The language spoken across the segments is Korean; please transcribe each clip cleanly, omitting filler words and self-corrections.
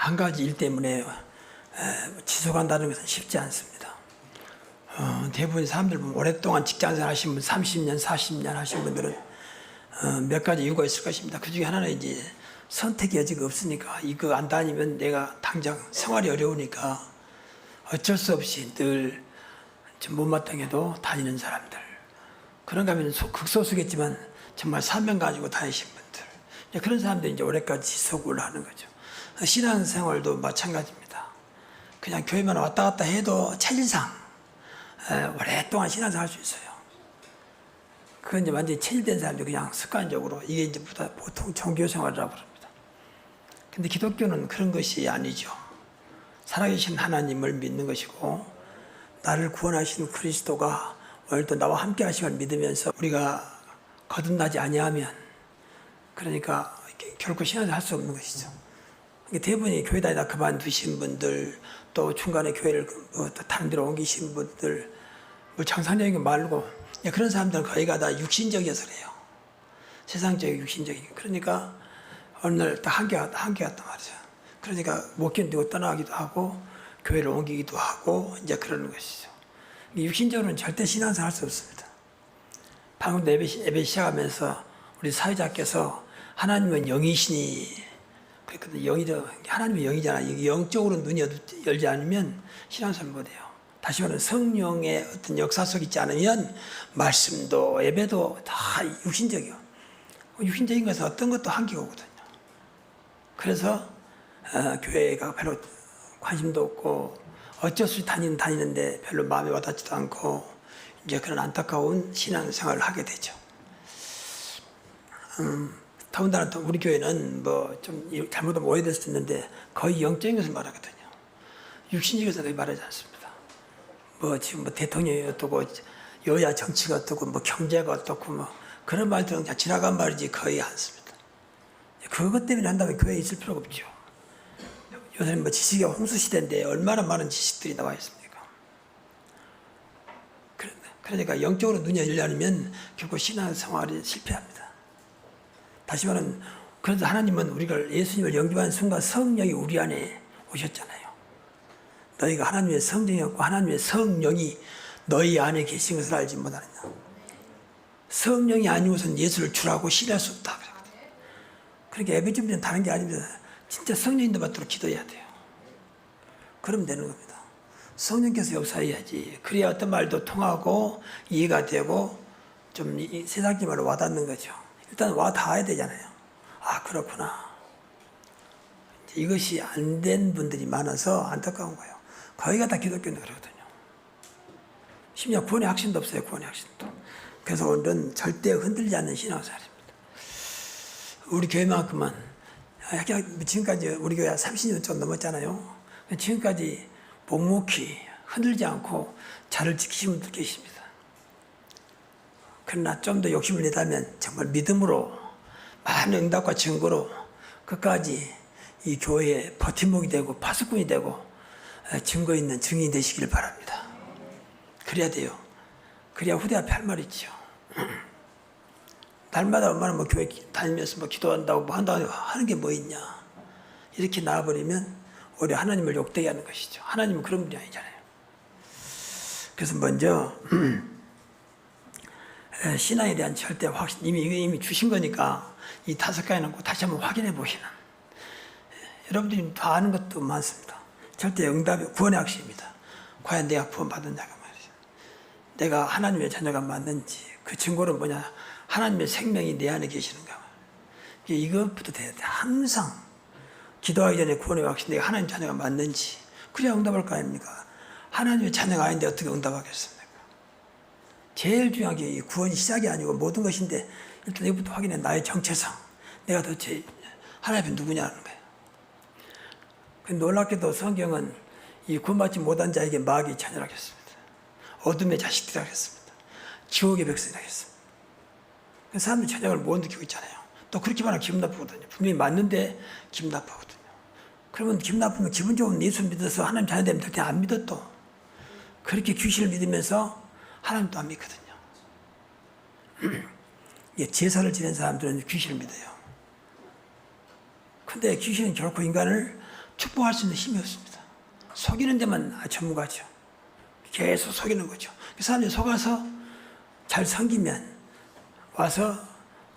한 가지 일 때문에 지속한다는 것은 쉽지 않습니다. 대부분 사람들 보면 오랫동안 직장생활 하신 분, 30년, 40년 하신 분들은 몇 가지 이유가 있을 것입니다. 그 중에 하나는 이제 선택의 여지가 없으니까 이거 안 다니면 내가 당장 생활이 어려우니까 어쩔 수 없이 늘 못마땅해도 다니는 사람들. 그런가 하면 극소수겠지만 정말 사명 가지고 다니신 분들. 그런 사람들이 이제 오래까지 지속을 하는 거죠. 신앙생활도 마찬가지입니다. 그냥 교회만 왔다 갔다 해도 체질상 오랫동안 신앙생활 할 수 있어요. 그건 이제 완전히 체질된 사람들 그냥 습관적으로 이게 이제 보통 종교생활이라고 부릅니다. 근데 기독교는 그런 것이 아니죠. 살아계신 하나님을 믿는 것이고 나를 구원하신 그리스도가 오늘도 나와 함께 하심을 믿으면서 우리가 거듭나지 아니하면 그러니까 결코 신앙생활 할 수 없는 것이죠. 대부분이 교회 다니다 그만두신 분들 또 중간에 교회를 다른 데로 옮기신 분들 뭐 정상적인 거 말고 그런 사람들은 거의가 다 육신적이어서 그래요. 세상적이고 육신적인. 그러니까 어느 날 딱 한계가 왔단 말이죠. 그러니까 못 견디고 떠나기도 하고 교회를 옮기기도 하고 이제 그러는 것이죠. 육신적으로는 절대 신앙생활 할 수 없습니다. 방금 예배 시작하면서 우리 사회자께서 하나님은 영이시니 그랬거든요. 하나님은 영이잖아. 영적으로 눈이 열지 않으면 신앙생활 못해요. 다시 말하면 성령의 어떤 역사 속에 있지 않으면 말씀도 예배도 다 육신적이요. 육신적인 것은 어떤 것도 한계가 오거든요. 그래서 교회가 별로 관심도 없고 어쩔 수 없이 다니는데 별로 마음에 와닿지도 않고 이제 그런 안타까운 신앙생활을 하게 되죠. 더군다나 또 우리 교회는 뭐 좀 잘못하면 오해될 수도 있는데 거의 영적인 것을 말하거든요. 육신적인 것을 거의 말하지 않습니다. 뭐 지금 뭐 대통령이 어떻고 여야 정치가 어떻고 뭐 경제가 어떻고 뭐 그런 말들은 그냥 지나간 말이지 거의 않습니다. 그것 때문에 한다면 교회에 있을 필요가 없죠. 요새는 뭐 지식의 홍수 시대인데 얼마나 많은 지식들이 나와 있습니까? 그러니까 영적으로 눈이 열리려면 결국 신앙생활이 실패합니다. 다시 말하면 그래서 하나님은 우리가 예수님을 영접하는 순간 성령이 우리 안에 오셨잖아요. 너희가 하나님의 성령이었고 하나님의 성령이 너희 안에 계신 것을 알지 못하느냐. 성령이 아니고선 예수를 주라고 신뢰할 수 없다. 그러니까 예배 준비는 다른 게 아닙니다. 진짜 성령님도 받도록 기도해야 돼요. 그러면 되는 겁니다. 성령께서 역사해야지. 그래야 어떤 말도 통하고 이해가 되고 좀 세상적인 말로 와닿는 거죠. 일단 와 닿아야 되잖아요. 아 그렇구나. 이것이 안 된 분들이 많아서 안타까운 거예요. 거의가 다 기독교는 그러거든요. 심지어 구원의 확신도 없어요. 구원의 확신도. 그래서 오늘은 절대 흔들리지 않는 신앙생활입니다. 우리 교회만큼은 지금까지 우리 교회 30년 좀 넘었잖아요. 지금까지 묵묵히 흔들지 않고 자를 지키신 분들 계십니다. 그러나 좀 더 욕심을 내다면 정말 믿음으로 많은 응답과 증거로 끝까지 이 교회에 버팀목이 되고 파수꾼이 되고 증거 있는 증인이 되시길 바랍니다. 그래야 돼요. 그래야 후대 앞에 할 말이 있죠. 날마다 얼마나 뭐 교회 다니면서 뭐 기도한다고 뭐 한다고 하는 게 뭐 있냐. 이렇게 나와버리면 오히려 하나님을 욕되게 하는 것이죠. 하나님은 그런 분이 아니잖아요. 그래서 먼저 신앙에 대한 절대 확신, 이미 주신 거니까 이 5가지는 꼭 다시 한번 확인해 보시는. 여러분들이 다 아는 것도 많습니다. 절대 응답이 구원의 확신입니다. 과연 내가 구원받았냐가 말이죠. 내가 하나님의 자녀가 맞는지 그 증거는 뭐냐. 하나님의 생명이 내 안에 계시는가. 이것부터 돼야 돼. 항상 기도하기 전에 구원의 확신, 내가 하나님 자녀가 맞는지. 그래야 응답할 거 아닙니까? 하나님의 자녀가 아닌데 어떻게 응답하겠습니까? 제일 중요한 게 구원이 시작이 아니고 모든 것인데 일단 이것부터 확인해. 나의 정체성. 내가 도대체 하나님 앞에 누구냐는 거예요. 놀랍게도 성경은 이 구원받지 못한 자에게 마귀의 자녀라 하겠습니다. 어둠의 자식들이라 하겠습니다. 지옥의 백성이라 하겠습니다. 사람들이 저녁을 못 느끼고 있잖아요. 또 그렇게 말하면 기분 나쁘거든요. 분명히 맞는데 기분 나쁘거든요. 그러면 기분 나쁘면 기분 좋은 예수 믿어서 하나님 자녀 되면 절대 안 믿어 또. 그렇게 귀신을 믿으면서 하나님도 안 믿거든요. 제사를 지낸 사람들은 귀신을 믿어요. 근데 귀신은 결코 인간을 축복할 수 있는 힘이 없습니다. 속이는 데만 전문가죠. 계속 속이는 거죠. 그 사람이 속아서 잘 섬기면 와서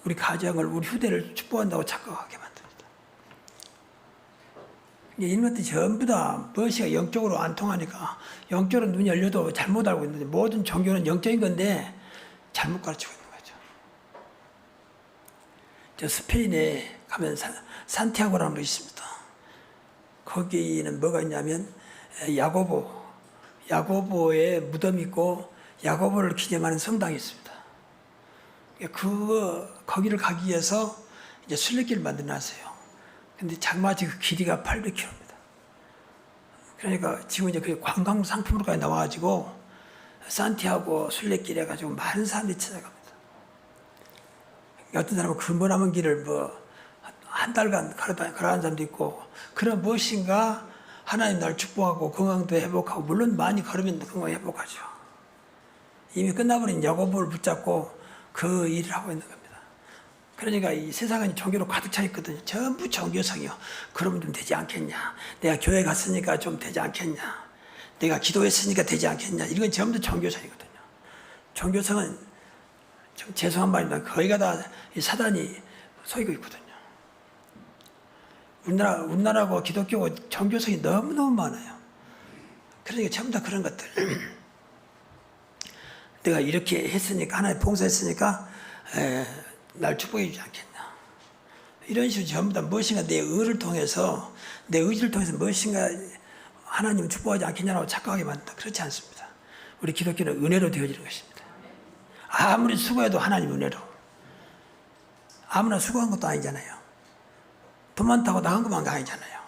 우리 가정을, 우리 후대를 축복한다고 착각하게 만듭니다. 이런 것들이 전부 다 무엇이가 영적으로 안 통하니까, 영적으로 눈이 열려도 잘못 알고 있는데, 모든 종교는 영적인 건데 잘못 가르치고 있는 거죠. 저 스페인에 가면 산티아고라는 곳이 있습니다. 거기는 뭐가 있냐면 야고보의 무덤이 있고 야고보를 기념하는 성당이 있습니다. 거기를 가기 위해서 이제 순례길을 만들어놨어요. 근데 장마치 그 길이가 800km입니다. 그러니까 지금 이제 그 관광 상품으로까지 나와가지고 산티아고 순례길 해가지고 많은 사람들이 찾아갑니다. 어떤 사람은 그 머나먼 길을 한 달간 걸어가는 사람도 있고, 그런 무엇인가 하나님 날 축복하고 건강도 회복하고, 물론 많이 걸으면 건강 회복하죠. 이미 끝나버린 야고보를 붙잡고 그 일을 하고 있는 겁니다. 그러니까 이 세상은 종교로 가득 차 있거든요. 전부 종교성이요. 그러면 좀 되지 않겠냐. 내가 교회 갔으니까 좀 되지 않겠냐. 내가 기도했으니까 되지 않겠냐. 이건 전부 종교성이거든요. 종교성은 좀 죄송한 말입니다. 거의가 다 사단이 속이고 있거든요. 우리나라하고 기독교고 종교성이 너무너무 많아요. 그러니까 전부 다 그런 것들. 내가 이렇게 했으니까, 하나님 봉사했으니까 날 축복해 주지 않겠냐. 이런 식으로 전부 다 무엇인가 내 의지를 통해서 무엇인가 하나님을 축복하지 않겠냐라고 착각하게 만든다. 그렇지 않습니다. 우리 기독교는 은혜로 되어지는 것입니다. 아무리 수고해도 하나님 은혜로. 아무나 수고한 것도 아니잖아요. 돈 많다고 나간 것만 아니잖아요.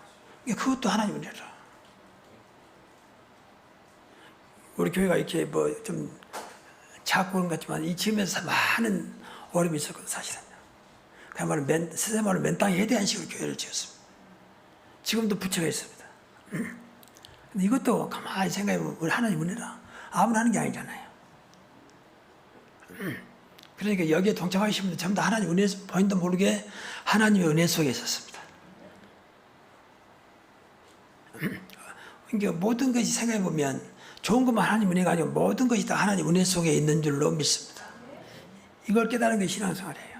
그것도 하나님 은혜로. 우리 교회가 이렇게 좀 작고 그런 것 같지만 이 지금에서 많은 어려움이 있었거든요, 사실은요. 그야말로 세상 말로 맨땅에 해대한 식으로 교회를 지었습니다. 지금도 부처가 있습니다. 근데 이것도 가만히 생각해보면 우리 하나님 은혜라. 아무나 하는 게 아니잖아요. 그러니까 여기에 동참하신 분들 전부 다 하나님 은혜, 본인도 모르게 하나님의 은혜 속에 있었습니다. 그러니까 모든 것이 생각해보면 좋은 것만 하나님 은혜가 아니고 모든 것이 다 하나님 은혜 속에 있는 줄로 믿습니다. 이걸 깨달은 게 신앙생활이에요.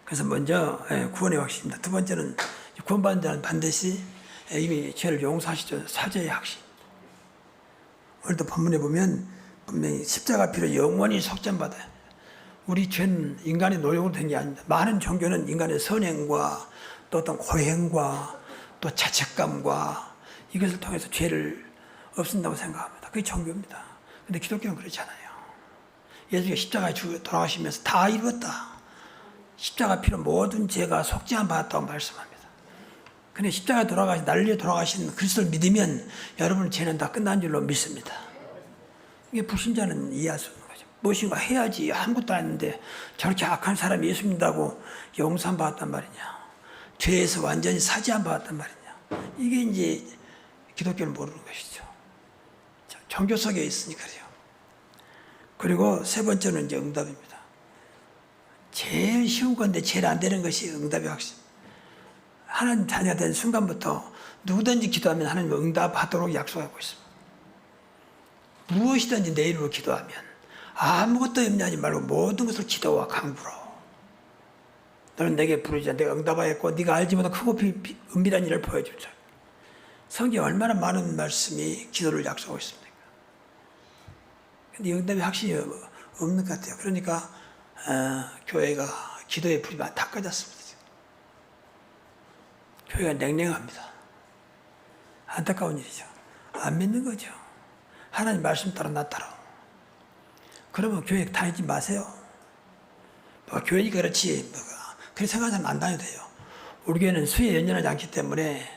그래서 먼저 구원의 확신입니다. 두 번째는 구원받은 자는 반드시 이미 죄를 용서하시죠. 사죄의 확신. 오늘도 본문에 보면 분명히 십자가 피로 영원히 속전받아요. 우리 죄는 인간의 노력으로 된 게 아닙니다. 많은 종교는 인간의 선행과 또 어떤 고행과 또 자책감과 이것을 통해서 죄를 없앤다고 생각합니다. 그게 종교입니다. 근데 기독교는 그렇지 않아요. 예수님이 십자가에 돌아가시면서 다 이루었다. 십자가 피로 모든 죄가 속죄함 받았다고 말씀합니다. 근데 십자가에 나를 위해 돌아가신 그리스도를 믿으면 여러분의 죄는 다 끝난 줄로 믿습니다. 이게 불신자는 이해할 수 없는 거죠. 무엇인가 해야지 아무것도 안 했는데 저렇게 악한 사람이 예수 믿는다고 용서함 받았단 말이냐. 죄에서 완전히 사죄함 받았단 말이냐. 이게 이제 기독교를 모르는 것이죠. 종교 속에 있으니까 그래요. 그리고 세 번째는 이제 응답입니다. 제일 쉬운 건데 제일 안 되는 것이 응답의 확신. 하나님 자녀가 된 순간부터 누구든지 기도하면 하나님 응답하도록 약속하고 있습니다. 무엇이든지 내 이름으로 기도하면 아무것도 염려하지 말고 모든 것을 기도와 간구로 너는 내게 부르자 내가 응답하였고 네가 알지 못한 크고 은밀한 일을 보여주자. 성경에 얼마나 많은 말씀이 기도를 약속하고 있습니까? 근데 응답의 확신이 없는 것 같아요. 그러니까 교회가 기도의 불이 다 꺼졌습니다. 교회가 냉랭합니다. 안타까운 일이죠. 안 믿는 거죠. 하나님 말씀 따라 나 따라. 그러면 교회 다니지 마세요. 교회니까 그렇지. 그렇게 생각하는 사람 안 다녀도 돼요. 우리 교회는 수에 연연하지 않기 때문에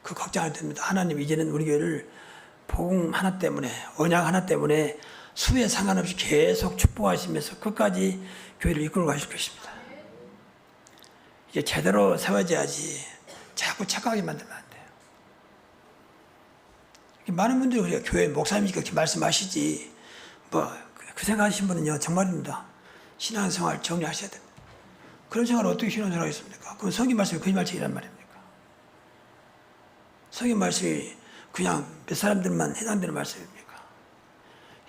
그 걱정 안 됩니다. 하나님 이제는 우리 교회를 복음 하나 때문에, 언약 하나 때문에 수에 상관없이 계속 축복하시면서 끝까지 교회를 이끌고 가실 것입니다. 이제 제대로 세워져야지 자꾸 착각하게 만들면 안 돼요. 많은 분들이 그래요. 교회 목사님이 그렇게 말씀하시지. 그 생각하신 분은요, 정말입니다. 신앙생활 정리하셔야 됩니다. 그런 생활을 어떻게 신앙생활 하겠습니까? 그건 성경 말씀이 거짓말책이란 말입니까? 성경 말씀이 그냥 몇 사람들만 해당되는 말씀입니까?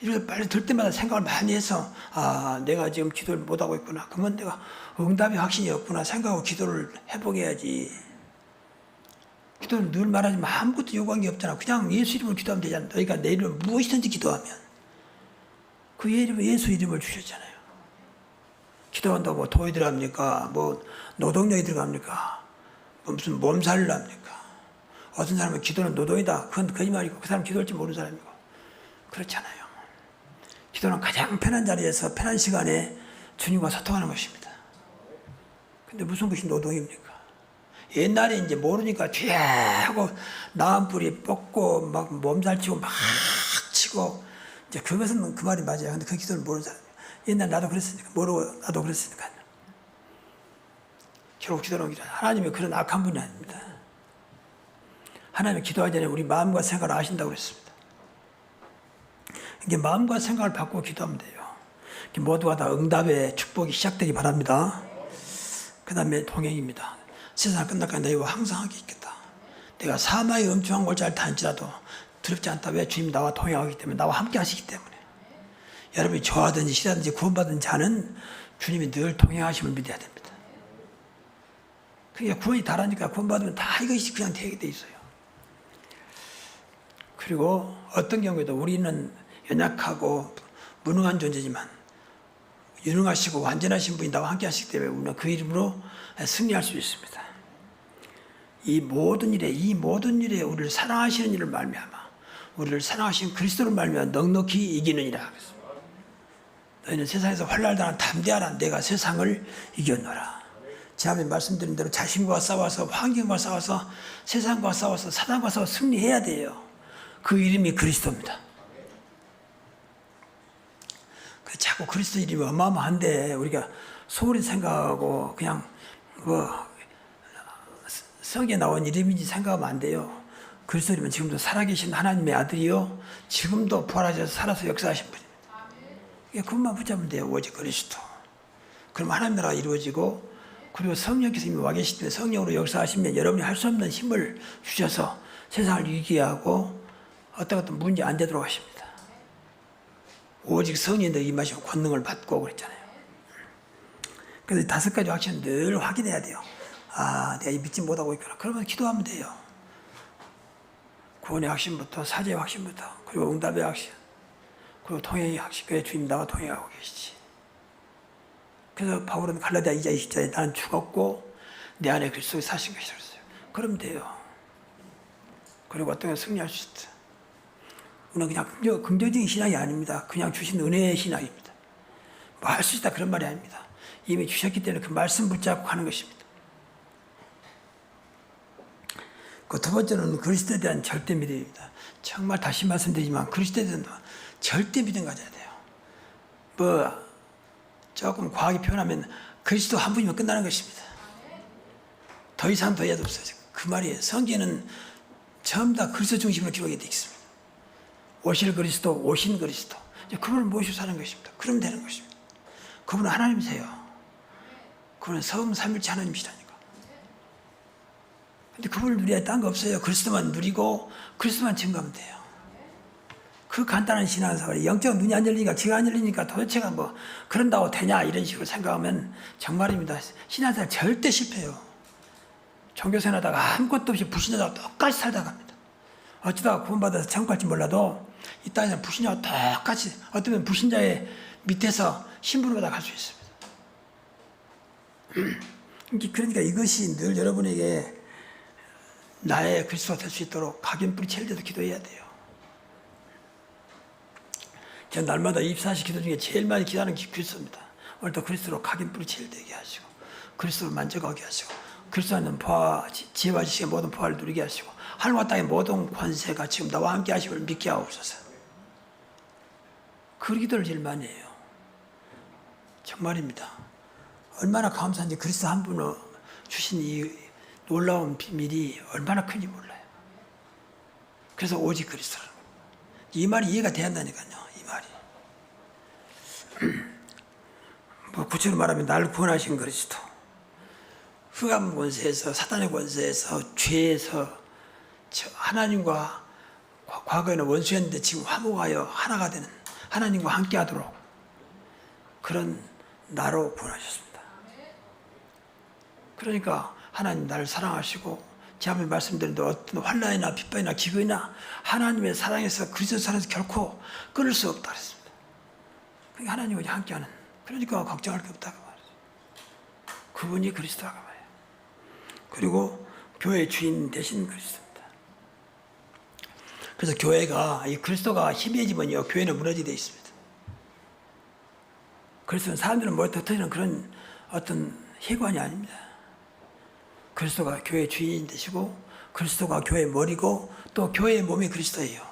이렇게 빨리 들 때마다 생각을 많이 해서 내가 지금 기도를 못하고 있구나. 그러면 내가 응답의 확신이 없구나 생각하고 기도를 해보게야지. 기도는 늘 말하지만 아무것도 요구한 게 없잖아. 그냥 예수 이름으로 기도하면 되잖아. 너희가 내 이름으로 무엇이든지 기도하면 그 예수 이름을 주셨잖아요. 기도한다고 뭐 돈이 들어갑니까? 뭐 노동력이 들어갑니까? 뭐 무슨 몸살을 합니까? 어떤 사람은 기도는 노동이다. 그건 거짓말이고 그 사람 기도할 줄 모르는 사람이고 그렇잖아요. 기도는 가장 편한 자리에서 편한 시간에 주님과 소통하는 것입니다. 근데 무슨 것이 노동입니까? 옛날에 이제 모르니까 뒤에 하고 나은 뿌리 뽑고 막 몸살 치고 막 치고 이제 그것은 그 말이 맞아요. 근데 그 기도를 모르는 사람이에요. 옛날 나도 그랬으니까 모르고 나도 그랬으니까 결국 기도는 하나님의 그런 악한 분이 아닙니다. 하나님의 기도하기 전에 우리 마음과 생각을 아신다고 그랬습니다. 이게 마음과 생각을 바꾸고 기도하면 돼요. 모두가 다 응답의 축복이 시작되기 바랍니다. 그 다음에 동행입니다. 세상 끝날까지 너희와 항상 하게 있겠다. 내가 사마의 엄청난 골짜기를 다닐지라도 두렵지 않다. 왜? 주님이 나와 동행하기 때문에, 나와 함께 하시기 때문에. 여러분이 좋아하든지 싫어하든지 구원받은 자는 주님이 늘 동행하심을 믿어야 됩니다. 그러니까 구원이 다라니까 구원받으면 다 이것이 그냥 되게 돼 있어요. 그리고 어떤 경우에도 우리는 연약하고 무능한 존재지만 유능하시고 완전하신 분이 나와 함께 하시기 때문에 우리는 그 이름으로 승리할 수 있습니다. 이 모든 일에 우리를 사랑하시는 일을 말미암아 우리를 사랑하신 그리스도를 말미암아 넉넉히 이기느니라. 너희는 세상에서 환난을 당한 담대하라. 내가 세상을 이겼노라. 지난번에 말씀드린 대로 자신과 싸워서 환경과 싸워서 세상과 싸워서 사단과 싸워서 승리해야 돼요. 그 이름이 그리스도입니다. 자꾸 그리스도 이름이 어마어마한데 우리가 소홀히 생각하고 그냥 성경에 나온 이름인지 생각하면 안 돼요. 그리스도 이름은 지금도 살아계신 하나님의 아들이요 지금도 부활하셔서 살아서 역사하신 분입니다. 그것만 붙잡으면 돼요. 오직 그리스도. 그럼 하나님 나라가 이루어지고 그리고 성령께서 이미 와 계시기 때문에 성령으로 역사하시면 여러분이 할 수 없는 힘을 주셔서 세상을 이기게 하고 어떤 문제 안 되도록 하십니다. 오직 성령의 임하시고 권능을 받고 그랬잖아요. 그래서 5가지 확신을 늘 확인해야 돼요. 내가 믿지 못하고 있구나. 그러면 기도하면 돼요. 구원의 확신부터 사죄의 확신부터 그리고 응답의 확신 그리고 통행의 확신. 그래 주님 나와 통행하고 계시지. 그래서 바울은 갈라디아 2장 20절에 나는 죽었고 내 안에 그리스도가 사신 것이라고 했어요. 그러면 돼요. 그리고 어떤 걸 승리할 수 있다. 우리는 그냥 긍정적인 신앙이 아닙니다. 그냥 주신 은혜의 신앙입니다. 뭐 할 수 있다 그런 말이 아닙니다. 이미 주셨기 때문에 그 말씀 붙잡고 하는 것입니다. 그 두 번째는 그리스도에 대한 절대 믿음입니다. 정말 다시 말씀드리지만 그리스도에 대한 절대 믿음 가져야 돼요. 뭐 조금 과하게 표현하면 그리스도 한 분이면 끝나는 것입니다. 더 이상 더 해도 없어요. 그 말이에요. 성경에는 전부 다 그리스도 중심으로 기록이 되어 있습니다. 오실 그리스도, 오신 그리스도. 그분을 모시고 사는 것입니다. 그러면 되는 것입니다. 그분은 하나님이세요. 그분은 성삼일체 하나님이시라니까. 근데 그분을 누려야 딴 거 없어요. 그리스도만 누리고 그리스도만 증거하면 돼요. 그 간단한 신앙생활이 영적 눈이 안 열리니까 귀가 안 열리니까 도대체가 뭐 그런다고 되냐 이런 식으로 생각하면 정말입니다. 신앙생활 절대 실패해요. 종교생활하다가 아무것도 없이 불신자다가 똑같이 살다 갑니다. 어쩌다가 구원받아서 천국 갈지 몰라도 이 땅에서 불신자와 똑같이 어쩌면 불신자의 밑에서 신분을 받아 갈 수 있습니다. 그러니까 이것이 늘 여러분에게 나의 그리스도가 될 수 있도록 각인 뿌리 칠 때도 기도해야 돼요. 전 날마다 24시 기도 중에 제일 많이 기도하는 게 그리스도입니다. 오늘도 그리스도로 각인 뿌리 칠 되게 하시고 그리스도로 만져가게 하시고 그리스도는 지혜와 지식의 모든 보화를 누리게 하시고 하늘과 땅의 모든 권세가 지금 나와 함께 하심을 믿게 하옵소서. 그 기도를 제일 많이 해요. 정말입니다. 얼마나 감사한지 그리스도 한 분을 주신 이 놀라운 비밀이 얼마나 큰지 몰라요. 그래서 오직 그리스도. 이 말이 이해가 돼야 한다니까요. 이 말이. 뭐 구체로 말하면 나를 구원하신 그리스도. 흑암 권세에서, 사단의 권세에서, 죄에서 하나님과 과거에는 원수였는데 지금 화목하여 하나가 되는, 하나님과 함께하도록 그런 나로 구원하셨습니다. 그러니까 하나님 나를 사랑하시고, 제가 말씀드린 대로 어떤 환난이나 핍박이나 기근이나 하나님의 사랑에서, 그리스도 사랑에서 결코 끊을 수 없다 그랬습니다. 그러니까 하나님과 함께하는, 그러니까 걱정할 게 없다고 말이죠. 그분이 그리스도라고 말이에요. 그리고 교회의 주인 되신 그리스도입니다. 그래서 교회가, 이 그리스도가 희미해지면요, 교회는 무너지게 되어 있습니다. 그래서 사람들은 머리 터뜨리는 그런 어떤 해관이 아닙니다. 그리스도가 교회의 주인 되시고, 그리스도가 교회의 머리고, 또 교회의 몸이 그리스도예요.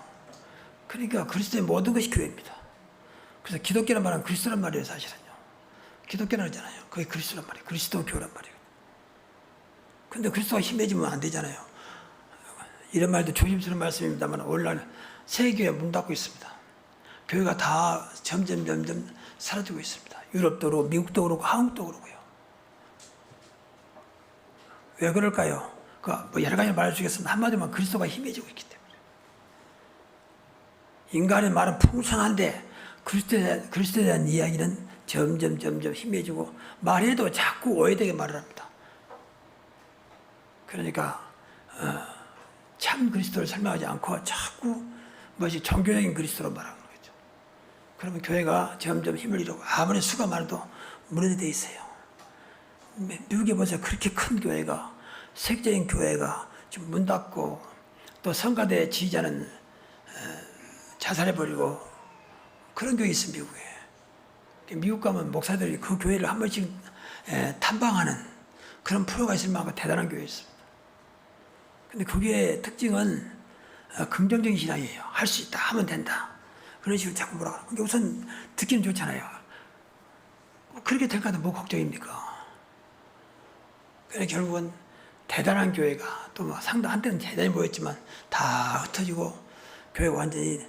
그러니까 그리스도의 모든 것이 교회입니다. 그래서 기독교란 말은 그리스도란 말이에요, 사실은요. 기독교는 하잖아요. 그게 그리스도란 말이에요. 그리스도 교란 말이에요. 근데 그리스도가 힘해지면 안 되잖아요. 이런 말도 조심스러운 말씀입니다만, 오늘날 세계에 문 닫고 있습니다. 교회가 다 점점 사라지고 있습니다. 유럽도 그렇고, 미국도 그렇고, 한국도 그렇고요. 왜 그럴까요? 뭐 여러 가지 말할 수 있겠습니다. 한마디만 그리스도가 힘해지고 있기 때문에. 인간의 말은 풍성한데 그리스도에 대한 이야기는 점점 힘해지고, 말해도 자꾸 오해되게 말을 합니다. 그러니까 참 그리스도를 설명하지 않고 자꾸 뭐지 종교적인 그리스도로 말하는 거죠. 그러면 교회가 점점 힘을 잃고, 아무리 수가 많아도 무너지게 돼 있어요. 미국에 보세요. 그렇게 큰 교회가, 세계적인 교회가 지금 문 닫고, 또 성가대 지휘자는 자살해버리고, 그런 교회 있어요, 미국에. 미국 가면 목사들이 그 교회를 한 번씩 탐방하는 그런 프로가 있을 만큼 대단한 교회 있습니다. 근데 그게 특징은 긍정적인 신앙이에요. 할 수 있다, 하면 된다. 그런 식으로 자꾸 뭐라 그러고. 우선 듣기는 좋잖아요. 그렇게 될까 하면 뭐 걱정입니까? 그래 결국은 대단한 교회가 또 상당 한때는 대단히 보였지만 다 흩어지고, 교회가 완전히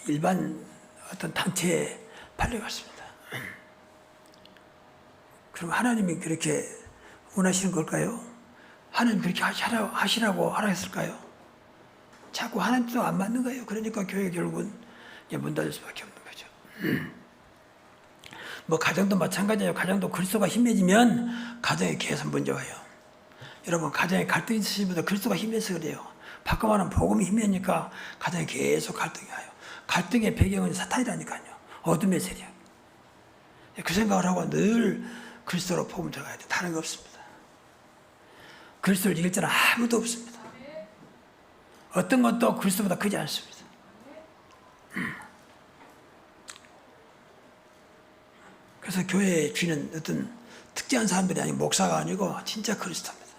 일반 어떤 단체에 팔려갔습니다. 그럼 하나님이 그렇게 원하시는 걸까요? 하나님 그렇게 하시라고 하라 했을까요? 자꾸 하나님도 안 맞는 거예요. 그러니까 교회가 결국은 문 닫을 수밖에 없는 거죠. 뭐 가정도 마찬가지예요. 가정도 그리스도가 힘해지면 가정의 개선 문제 와요. 여러분, 가정에 갈등이 있으신 분들 그리스도가 힘해서 그래요. 바꿔 말하면 복음이 힘이니까 가정에 계속 갈등이 와요. 갈등의 배경은 사탄이라니까요. 어둠의 세력. 그 생각을 하고 늘 그리스도로 복음 들어가야 돼요. 다른 거 없습니다. 그리스도를 이길 자는 아무도 없습니다. 어떤 것도 그리스도보다 크지 않습니다. 그래서 교회의 주인은 어떤 특정한 사람들이 아니고, 목사가 아니고 진짜 그리스도입니다.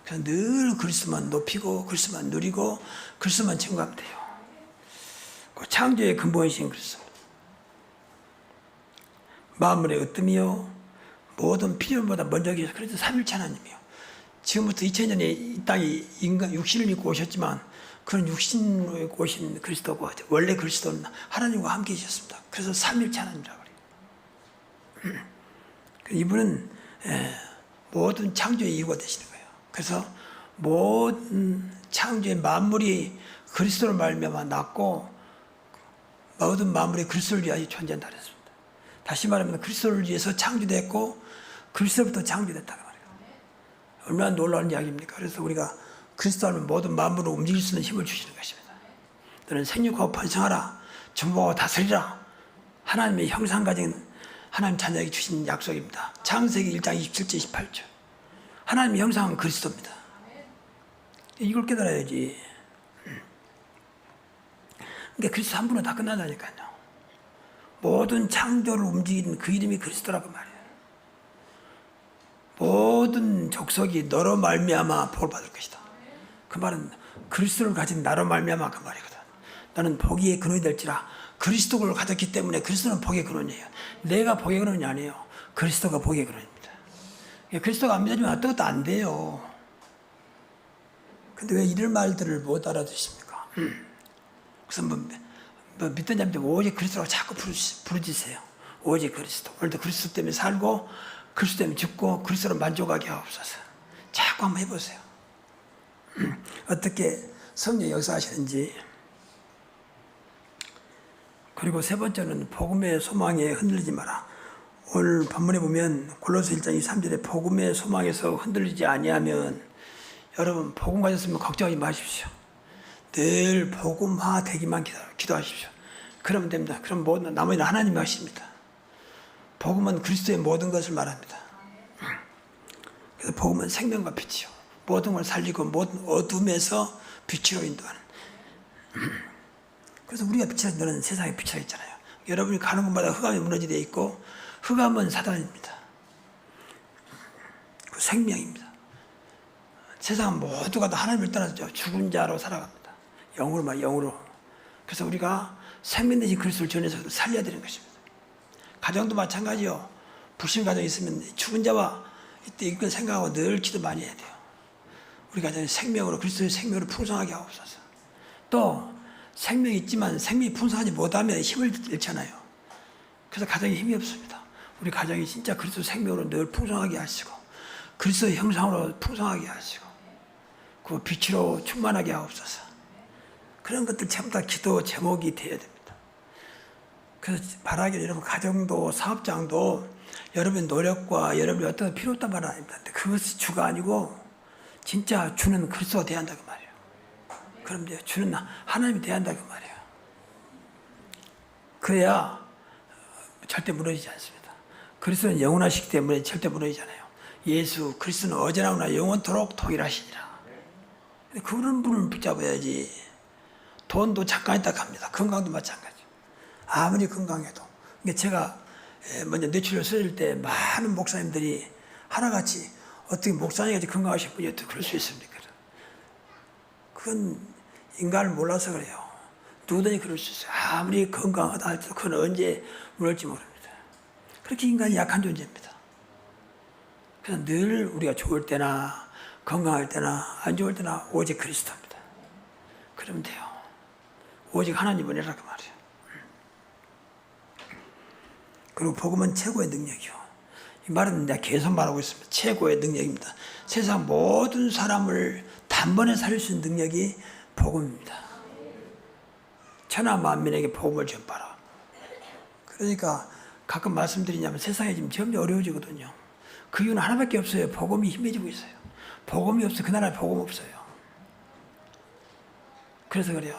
그래서 늘 그리스도만 높이고, 그리스도만 누리고, 그리스도만 증거하면 돼요. 그 창조의 근본이신 그리스도. 만물의 으뜸이요 모든 필요보다 먼저 계셔. 그래서 삼일체 하나님이요. 지금부터 2000년에 이 땅에 인간 육신을 입고 오셨지만, 그런 육신으로 입고 오신 그리스도가 원래 그리스도는 하나님과 함께 계셨습니다. 그래서 삼일체 하나님이라고 그래요. 이분은 모든 창조의 이유가 되시는 거예요. 그래서 모든 창조의 만물이 그리스도를 말미암아 났고, 모든 만물이 그리스도를 위하여 존재한다 그랬습니다. 다시 말하면 그리스도를 위해서 창조됐고, 그리스도부터 창조됐다는 말이에요. 얼마나 놀라운 이야기입니까? 그래서 우리가 그리스도 하면 모든 만물을 움직일 수 있는 힘을 주시는 것입니다. 너는 생육하고 번성하라, 정복하고 다스리라. 하나님의 형상 가진 하나님 자녀에게 주신 약속입니다. 창세기 1장 27절 28절. 하나님의 형상은 그리스도입니다. 이걸 깨달아야지. 그러니까 그리스도 한 분은 다 끝난다니까요. 모든 창조를 움직이는 그 이름이 그리스도라고 말이에요. 모든 족속이 너로 말미암아 복을 받을 것이다. 그 말은 그리스도를 가진 나로 말미암아 그 말이거든. 너는 복의 근원이 될지라. 그리스도를 가졌기 때문에 그리스도는 복의 근원이에요. 내가 복의 근원이 아니에요. 그리스도가 복의 근원입니다. 그리스도가 안 믿어주면 어떤 것도 안 돼요. 근데 왜 이런 말들을 못 알아듣습니까? 그래서 뭐 믿던 자들 오직 그리스도라고 자꾸 부르짖으세요. 오직 그리스도. 오늘도 그리스도 때문에 살고, 그리스도 때문에 죽고, 그리스도로 만족하게 하옵소서. 자꾸 한번 해보세요. 어떻게 성령 역사하시는지. 그리고 세 번째는 복음의 소망에 흔들리지 마라. 오늘 본문에 보면 골로새 1장 23절에 복음의 소망에서 흔들리지 아니하면, 여러분 복음 가졌으면 걱정하지 마십시오. 늘 복음화 되기만 기도하십시오. 그러면 됩니다. 그럼 나머지는 하나님이 하십니다. 복음은 그리스도의 모든 것을 말합니다. 그래서 복음은 생명과 빛이요, 모든 걸 살리고 모든 어둠에서 빛으로 인도하는. 그래서 우리가 빛이라, 너는 세상의 빛이라 했잖아요. 여러분이 가는 곳마다 흑암이 무너지되어 있고, 흑암은 사단입니다. 그 생명입니다. 세상 모두가 다 하나님을 떠나서 죽은 자로 살아갑니다. 영으로. 그래서 우리가 생명 되신 그리스도를 전해서 살려야 되는 것입니다. 가정도 마찬가지요. 불신 가정이 있으면 죽은 자와 이때 이걸 생각하고 늘 기도 많이 해야 돼요. 우리 가정이 생명으로, 그리스도의 생명으로 풍성하게 하옵소서. 또 생명이 있지만 생명이 풍성하지 못하면 힘을 잃잖아요. 그래서 가정에 힘이 없습니다. 우리 가정이 진짜 그리스도 생명으로 늘 풍성하게 하시고, 그리스도의 형상으로 풍성하게 하시고, 그 빛으로 충만하게 하옵소서. 그런 것들 전부 다 기도 제목이 되어야 됩니다. 그래서 바라기를, 여러분 가정도 사업장도 여러분의 노력과 여러분의 어떤 필요 없단 말은 아닙니다. 그것이 주가 아니고 진짜 주는 그리스도가 돼야 한다고 말이에요. 그럼 이제 주는 하나님이 돼야 한다고 말이에요. 그래야 절대 무너지지 않습니다. 그리스도는 영원하시기 때문에 절대 무너지지 않아요. 예수 그리스도는 어제나 오나 영원토록 동일하시니라. 그런 분을 붙잡아야지. 돈도 잠깐 있다 갑니다. 건강도 마찬가지. 아무리 건강해도. 그러니까 제가 먼저 뇌출혈 쓰일 때 많은 목사님들이 하나같이, 어떻게 목사님같이 건강하신 분이 어떻게 그럴 수 있습니까? 그건 인간을 몰라서 그래요. 누구든지 그럴 수 있어요. 아무리 건강하다 할지도 그건 언제 무너질지 모릅니다. 그렇게 인간이 약한 존재입니다. 그래서 늘 우리가 좋을 때나 건강할 때나 안 좋을 때나 오직 그리스도입니다. 그러면 돼요. 오직 하나님을 해라 그 말이에요. 그리고 복음은 최고의 능력이요. 이 말은 내가 계속 말하고 있습니다. 최고의 능력입니다. 세상 모든 사람을 단번에 살릴 수 있는 능력이 복음입니다. 천하 만민에게 복음을 전파라. 그러니까 가끔 말씀드리냐면 세상이 지금 점점 어려워지거든요. 그 이유는 하나밖에 없어요. 복음이 힘해지고 있어요. 복음이 없어 그 나라에 복음 없어요. 그래서 그래요.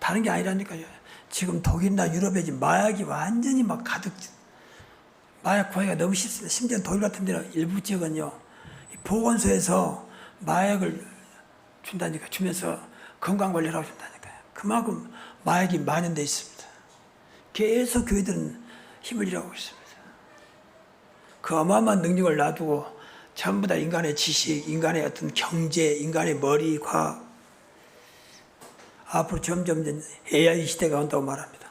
다른 게 아니라니까요. 지금 독일이나 유럽에 지금 마약이 완전히 막 가득, 마약 구하기가 너무 쉽습니다. 심지어 독일 같은 데는 일부 지역은요, 보건소에서 마약을 준다니까, 주면서 건강관리를 하고 준다니까요. 그만큼 마약이 만연되어 있습니다. 계속 교회들은 힘을 잃어가고 있습니다. 그 어마어마한 능력을 놔두고 전부 다 인간의 지식, 인간의 어떤 경제, 인간의 머리, 과학, 앞으로 점점 AI 시대가 온다고 말합니다.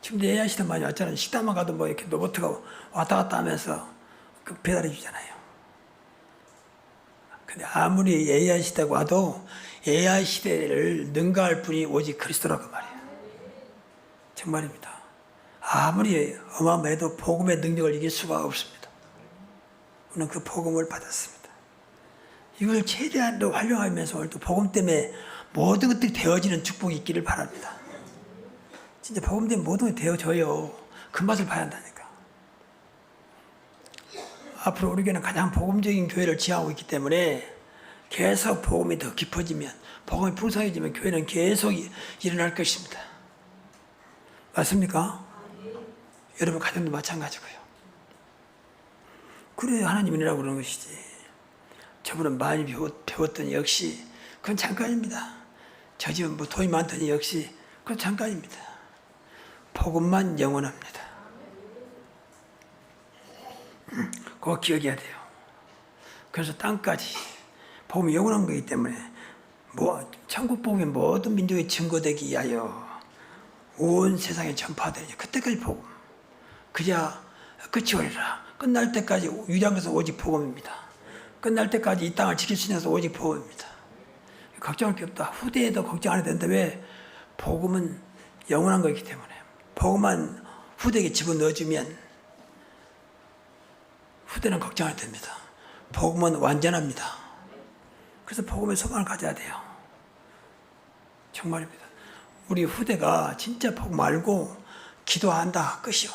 지금도 AI 시대 많이 왔잖아요. 식당만 가도 뭐 이렇게 로봇가 왔다 갔다 하면서 그 배달해 주잖아요. 근데 아무리 AI 시대가 와도 AI 시대를 능가할 분이 오직 그리스도라고 말이에요. 정말입니다. 아무리 어마어마해도 복음의 능력을 이길 수가 없습니다. 우리는 그 복음을 받았습니다. 이걸 최대한으로 활용하면서 오늘도 복음 때문에 모든 것들이 되어지는 축복이 있기를 바랍니다. 진짜 복음 때문에 모든 것이 되어져요. 그 맛을 봐야 한다니까. 앞으로 우리 교회는 가장 복음적인 교회를 지향하고 있기 때문에 계속 복음이 더 깊어지면, 복음이 풍성해지면 교회는 계속 일어날 것입니다. 맞습니까? 여러분 가정도 마찬가지고요. 그래야 하나님이라고 그러는 것이지. 저분은 많이 배웠더니 역시 그건 잠깐입니다. 저 집은 뭐 돈이 많더니 역시 그건 잠깐입니다. 복음만 영원합니다. 그거 기억해야 돼요. 그래서 땅까지 복음이 영원한 거기 때문에 천국 복음이 모든 민족의 증거되기 위하여 온 세상에 전파되니 그때까지 복음. 그야 끝이 오리라. 끝날 때까지 유리한 것은 오직 복음입니다. 끝날 때까지 이 땅을 지킬 수 있는 것은 오직 복음입니다. 걱정할 게 없다. 후대에도 걱정 안 해도 된다. 왜? 복음은 영원한 거기 때문에. 복음만 후대에게 집어넣어주면 후대는 걱정 안 해도 됩니다. 복음은 완전합니다. 그래서 복음의 소망을 가져야 돼요. 정말입니다. 우리 후대가 진짜 복음 알고 기도한다 끝이요.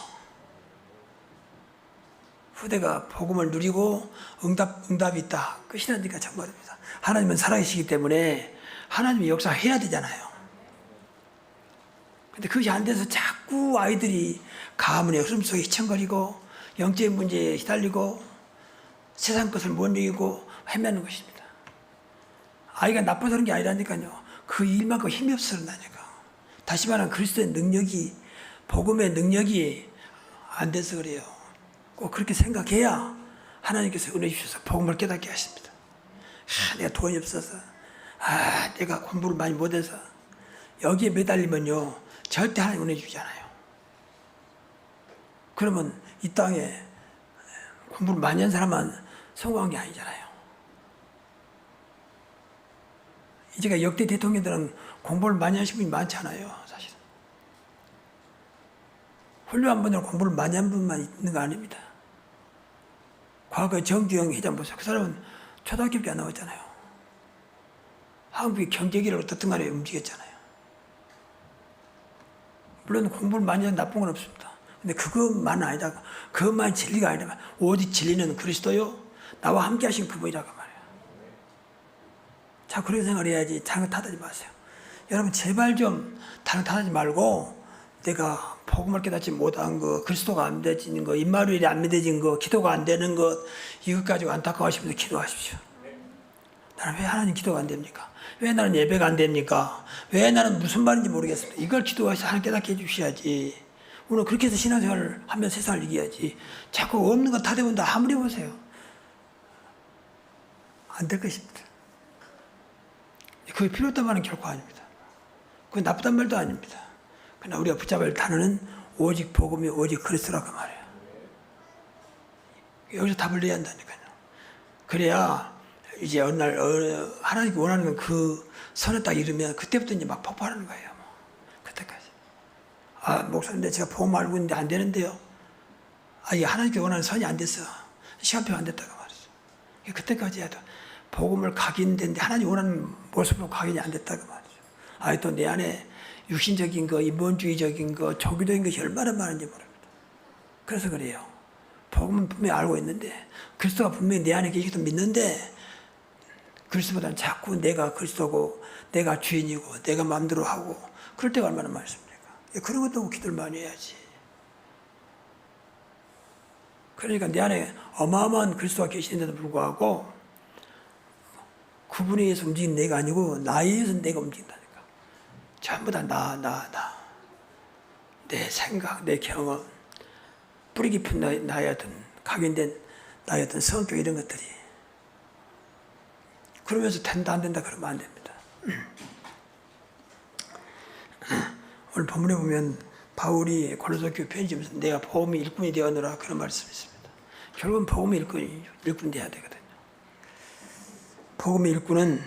후대가 복음을 누리고 응답이 있다 끝이라니까 정말입니다. 하나님은 살아계시기 때문에 하나님이 역사해야 되잖아요. 근데 그것이 안 돼서 자꾸 아이들이 가문의 흐름 속에 휘청거리고 영적인 문제에 시달리고 세상 것을 못 이기고 헤매는 것입니다. 아이가 나빠서 그런 게 아니라니까요. 그 일만큼 힘이 없어 그런다니까. 다시 말하면 그리스도의 능력이, 복음의 능력이 안 돼서 그래요. 꼭 그렇게 생각해야 하나님께서 은혜 주셔서 복음을 깨닫게 하십니다. 내가 돈이 없어서, 내가 공부를 많이 못해서, 여기에 매달리면요 절대 하나님 은혜 주잖아요. 그러면 이 땅에 공부를 많이 한 사람만 성공한 게 아니잖아요. 이제가 역대 대통령들은 공부를 많이 하신 분이 많잖아요. 사실은 훌륭한 분들은 공부를 많이 한 분만 있는 거 아닙니다. 과거에 정주영 회장 보세요. 그 사람은 초등학교밖에 안 나왔잖아요. 한국의 경제기를 어떻든 간에 움직였잖아요. 물론 공부를 많이 한 나쁜 건 없습니다. 근데 그것만 아니다. 그것만 진리가 아니라 오직 진리는 그리스도요 나와 함께 하신 그분이라고 말이에요. 자, 그렇게 생각을 해야지. 다른 거 탓하지 마세요. 여러분 제발 좀 다른 거 탓하지 말고 내가 복음을 깨닫지 못한 거, 그리스도가 안 되는 거, 임마누엘이 안 믿어진 거, 기도가 안 되는 것, 이것 가지고 안타까워하시면서 기도하십시오. 나는 왜 하나님 기도가 안 됩니까? 왜 나는 예배가 안 됩니까? 왜 나는 무슨 말인지 모르겠습니다. 이걸 기도하셔서 하나님 깨닫게 해주셔야지. 오늘 그렇게 해서 신앙생활을 하면 세상을 이겨야지. 자꾸 없는 거 탓해본다. 아무리 보세요. 안 될 것입니다. 그게 필요 없단 말은 결코 아닙니다. 그게 나쁘단 말도 아닙니다. 그러나 우리가 붙잡을 단어는 오직 복음이 오직 그리스도라고 말해요. 여기서 답을 내야 한다니까요. 그래야 이제 어느 날 하나님이 원하는 그 선에 딱 이르면 그때부터 이제 막 폭발하는 거예요. 뭐. 그때까지. 목사님, 제가 복음 알고 있는데 안 되는데요. 이게 하나님께 원하는 선이 안 됐어. 시간표 안 됐다고 말이죠. 그때까지 해도 복음을 각인되는데 하나님 원하는 모습으로 각인이 안 됐다고 말이죠. 또 내 안에 육신적인 거, 인본주의적인 거, 종교적인 것이 얼마나 많은지 모릅니다. 그래서 그래요. 복음은 분명히 알고 있는데 그리스도가 분명히 내 안에 계시기도 믿는데 그리스도보다는 자꾸 내가 그리스도고 내가 주인이고 내가 마음대로 하고 그럴 때가 얼마나 많습니까? 그런 것도 기도를 많이 해야지. 그러니까 내 안에 어마어마한 그리스도가 계시는데도 불구하고 그분에 의해서 움직이는 내가 아니고 나에 의해서 내가 움직인다니까. 전부 다 나. 내 생각, 내 경험, 뿌리 깊은 나의 어떤 각인된 나의 어떤 성격 이런 것들이. 그러면서 된다 안 된다 그러면 안 됩니다. 오늘 본문에 보면 바울이 고린도 교회 편지면서 내가 복음의 일꾼이 되었노라 그런 말씀이 있습니다. 결국은 복음의 일꾼이 되어야 되거든요. 복음의 일꾼은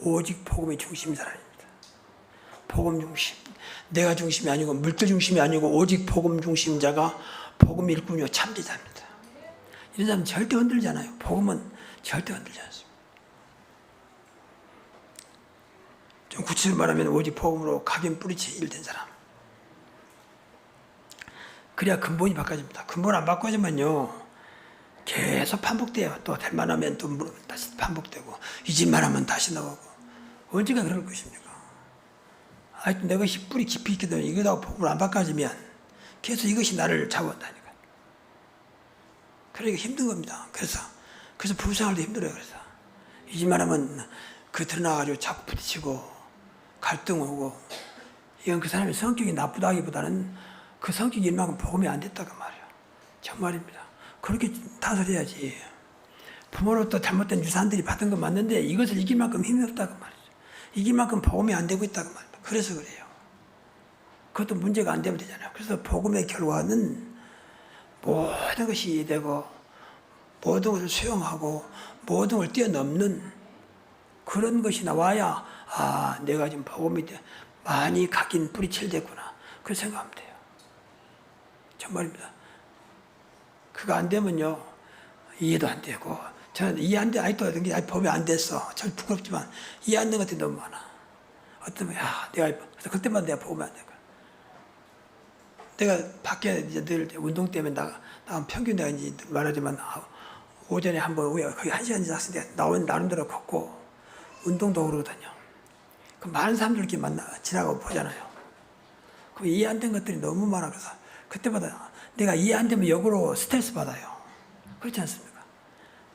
오직 복음의 중심인 사람입니다. 복음 중심. 내가 중심이 아니고 물질 중심이 아니고 오직 복음 중심자가 복음의 일꾼이요 참제자입니다. 이런 사람은 절대 흔들리지 않아요. 복음은 절대 흔들리지 않습니다. 좀 구체적으로 말하면 오직 복음으로 각인 뿌리채 일된 사람. 그래야 근본이 바꿔집니다. 근본 안 바꿔지면요 계속 반복돼요. 또 될 만하면 또 다시 반복되고 잊을만 하면 다시 나오고 언제가 그럴 것입니까? 내 것이 뿌리 깊이 있기 때문에 이거하고 복음을 안 바꿔지면 계속 이것이 나를 잡아온다니까. 그러니까 힘든 겁니다. 그래서 부부생활도 힘들어요. 그래서 잊을만 하면 그 드러나가지고 자꾸 부딪히고 갈등 오고 이건 그 사람의 성격이 나쁘다기보다는 그 성격이 일만큼 복음이 안 됐다고 말이에요. 정말입니다. 그렇게 탓을 해야지. 부모로부터 잘못된 유산들이 받은 건 맞는데 이것을 이길 만큼 힘이 없다고 말이죠. 이길 만큼 복음이 안 되고 있다고 말이죠. 그래서 그래요. 그것도 문제가 안 되면 되잖아요. 그래서 복음의 결과는 모든 것이 되고 모든 것을 수용하고 모든 걸 뛰어넘는 그런 것이 나와야 내가 지금 복음이 많이 각인 뿌리칠됐구나. 그렇게 생각하면 돼요. 정말입니다. 그거 안 되면요 이해도 안 되고 저는 이해 안 돼. 아직도 법이 안 됐어. 참 부끄럽지만 이해 안 되는 것들이 너무 많아. 어떤 내가 그래서 그때만 내가 보면 안 돼. 내가 밖에 이제 늘 운동 때문에 나가면 평균 내가 이제 말하지만 오전에 한번 거의 1시간 이상 나오는 나름대로 걷고 운동도 그러거든요. 그 많은 사람들 이렇게 지나가고 보잖아요. 그 이해 안 된 것들이 너무 많아. 그래서 그때마다 내가 이해 안 되면 역으로 스트레스 받아요. 그렇지 않습니까?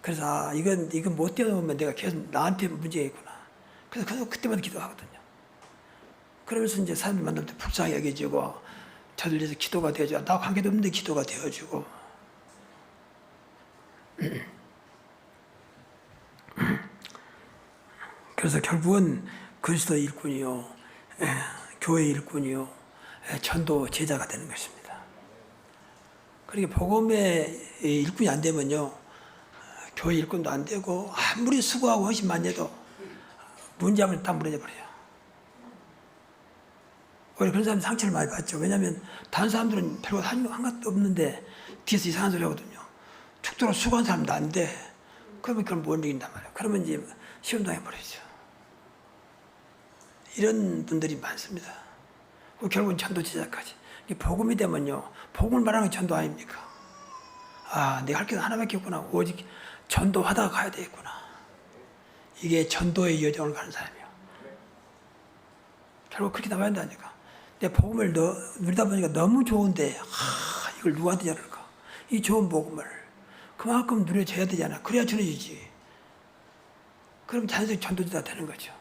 그래서 이건 못 뛰어넘으면 내가 계속 나한테 문제가 있구나. 그래서 그때마다 기도하거든요. 그러면서 이제 사람들 만날 때 불쌍히 여겨지고 저들 위해서 기도가 되어주고 나 관계도 없는데 기도가 되어주고 그래서 결국은 그리스도 일꾼이요 교회 일꾼이요 전도 제자가 되는 것입니다. 그러니까 복음의 일꾼이 안 되면요 교회 일꾼도 안 되고 아무리 수고하고 훨씬 많이 해도 문제하면 다 무너져 버려요. 오히려 그런 사람이 상처를 많이 받죠. 왜냐하면 다른 사람들은 별거 한 것도 없는데 뒤에서 이상한 소리 하거든요. 죽도록 수고한 사람도 안 돼. 그러면 그걸 못 이긴단 말이에요. 그러면 이제 시험 당해버리죠. 이런 분들이 많습니다. 결국은 전도 제자까지. 복음이 되면요. 복음을 말하는 게 전도 아닙니까? 내가 할 게 하나밖에 없구나. 오직 전도하다가 가야 되겠구나. 이게 전도의 여정을 가는 사람이에요. 결국 그렇게 나와야 된다니까. 내 복음을 누리다 보니까 너무 좋은데 이걸 누구한테 전할까? 이 좋은 복음을 그만큼 누려줘야 되잖아. 그래야 전해지지. 그럼 자연스럽게 전도자가 되는 거죠.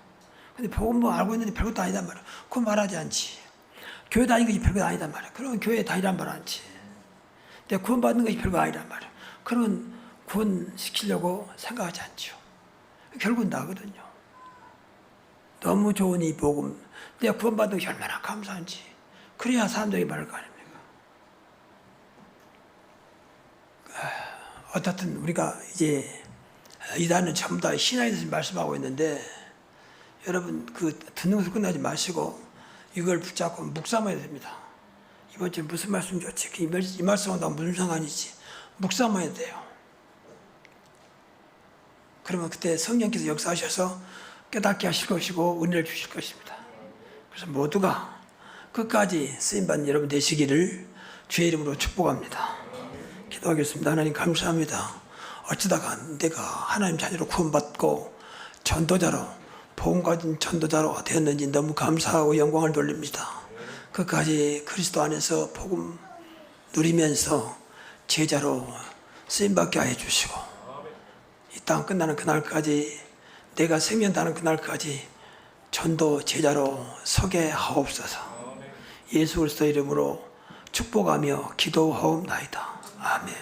근데 복음 뭐 알고 있는데 별것도 아니단 말이야. 그건 말하지 않지. 교회 다니는 것이 별것 아니단 말이야. 그러면 교회에 다니란 말 않지. 내가 구원받는 것이 별거 아니란 말이야. 그러면 구원시키려고 생각하지 않죠. 결국은 나거든요. 너무 좋은 이 복음, 내가 구원받는 것이 얼마나 감사한지. 그래야 사람들이 말할 거 아닙니까? 어떻든 우리가 이제 이단은 전부 다 신앙에 대해서 말씀하고 있는데 여러분 듣는 것을 끝나지 마시고 이걸 붙잡고 묵상해야 됩니다. 이번 주에 무슨 말씀 좋지? 이 말씀하고 무슨 상관이지? 묵상해야 돼요. 그러면 그때 성령께서 역사하셔서 깨닫게 하실 것이고 은혜를 주실 것입니다. 그래서 모두가 끝까지 쓰임받는 여러분 되시기를 주의 이름으로 축복합니다. 기도하겠습니다. 하나님 감사합니다. 어쩌다가 내가 하나님 자녀로 구원받고 전도자로 복음 가진 전도자로 되었는지 너무 감사하고 영광을 돌립니다. 끝까지 그리스도 안에서 복음 누리면서 제자로 쓰임받게 하여 주시고 이 땅 끝나는 그날까지 내가 생명다는 그날까지 전도 제자로 서게 하옵소서. 예수 그리스도 이름으로 축복하며 기도하옵나이다. 아멘.